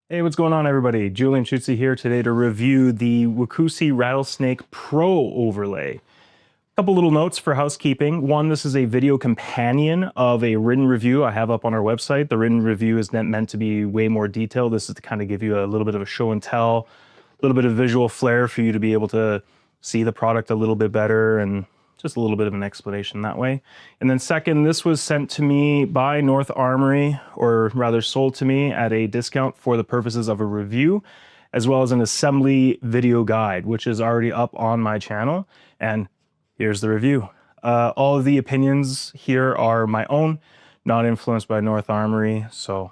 Hey, what's going on, everybody? Julian Schutze here today to review the Wukusi Rattlesnake Pro overlay. A couple little notes for housekeeping. One, this is a video companion of a written review I have up on our website. The written review is meant to be way more detailed. This is to kind of give you a little bit of a show and tell, a little bit of visual flair for you to be able to see the product a little bit better and just a little bit of an explanation that way. And then second, this was sent to me by North Armoury, or rather sold to me at a discount for the purposes of a review, as well as an assembly video guide, which is already up on my channel. And here's the review. All of the opinions here are my own, not influenced by North Armoury, so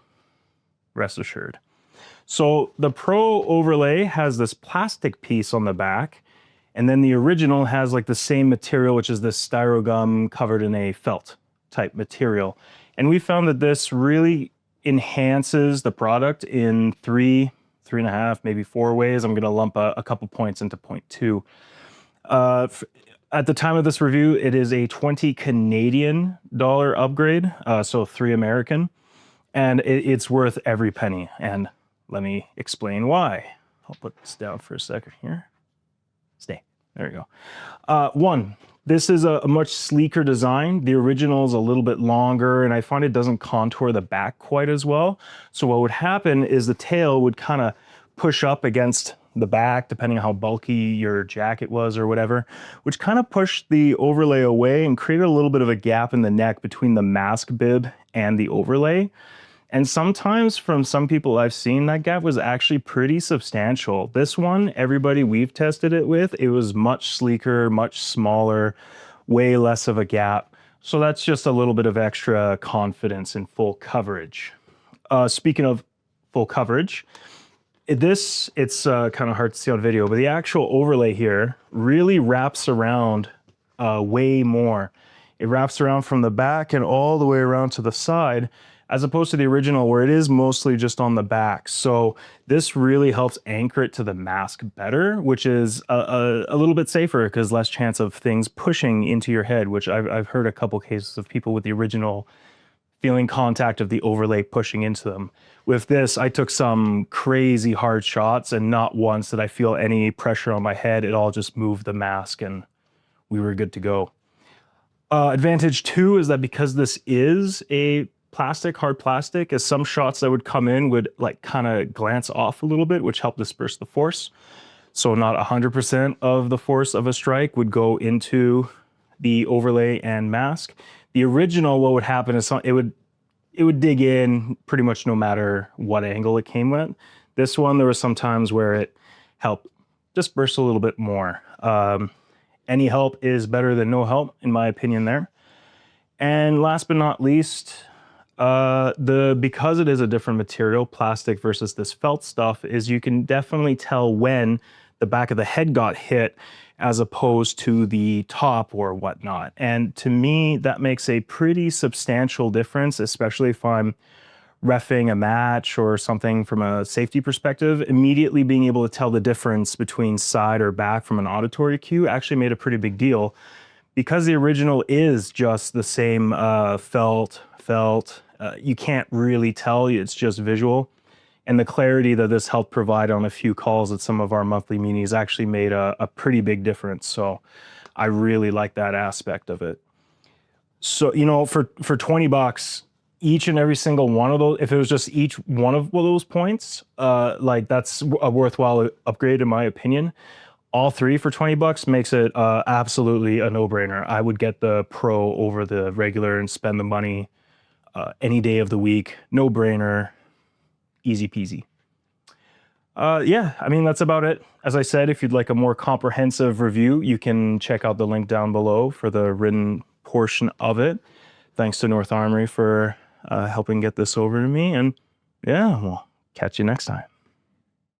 rest assured. So the Pro overlay has this plastic piece on the back, and then the original has like the same material, which is this styrogum covered in a felt type material. And we found that this really enhances the product in three and a half, maybe 4 ways. I'm gonna lump a couple points into point 2. At the time of this review, it is a 20 Canadian dollar upgrade, so 3 American, and it's worth every penny. And let me explain why. I'll put this down for a second here. Stay. There you go. One, this is a much sleeker design. The original is a little bit longer, and I find it doesn't contour the back quite as well. So what would happen is the tail would kind of push up against the back, depending on how bulky your jacket was or whatever, which kind of pushed the overlay away and created a little bit of a gap in the neck between the mask bib and the overlay. And sometimes from some people I've seen, that gap was actually pretty substantial. This one, everybody we've tested it with, it was much sleeker, much smaller, way less of a gap. So that's just a little bit of extra confidence in full coverage. Speaking of full coverage, it's kind of hard to see on video, but the actual overlay here really wraps around way more. It wraps around from the back and all the way around to the side, as opposed to the original where it is mostly just on the back. So this really helps anchor it to the mask better, which is a little bit safer because less chance of things pushing into your head, which I've heard a couple cases of people with the original feeling contact of the overlay pushing into them. With this, I took some crazy hard shots and not once did I feel any pressure on my head. It all just moved the mask and we were good to go. Advantage 2 is that because this is a hard plastic, as some shots that would come in would like kind of glance off a little bit, which helped disperse the force. So not 100% of the force of a strike would go into the overlay and mask. The original, what would happen is it would dig in pretty much no matter what angle it came with. This one, there was some times where it helped disperse a little bit more. Any help is better than no help, in my opinion there. And last but not least, because it is a different material, plastic versus this felt stuff, is you can definitely tell when the back of the head got hit as opposed to the top or whatnot. And to me, that makes a pretty substantial difference, especially if I'm reffing a match or something from a safety perspective. Immediately being able to tell the difference between side or back from an auditory cue actually made a pretty big deal. Because the original is just the same felt, you can't really tell, it's just visual. And the clarity that this helped provide on a few calls at some of our monthly meetings actually made a pretty big difference. So I really like that aspect of it. So, you know, for 20 bucks, each and every single one of those, if it was just each one of those points, like that's a worthwhile upgrade in my opinion. All 3 for 20 bucks makes it absolutely a no-brainer. I would get the Pro over the regular and spend the money any day of the week. No-brainer, easy peasy. Yeah, I mean, that's about it. As I said, if you'd like a more comprehensive review, you can check out the link down below for the written portion of it. Thanks to North Armoury for helping get this over to me. And yeah, we'll catch you next time.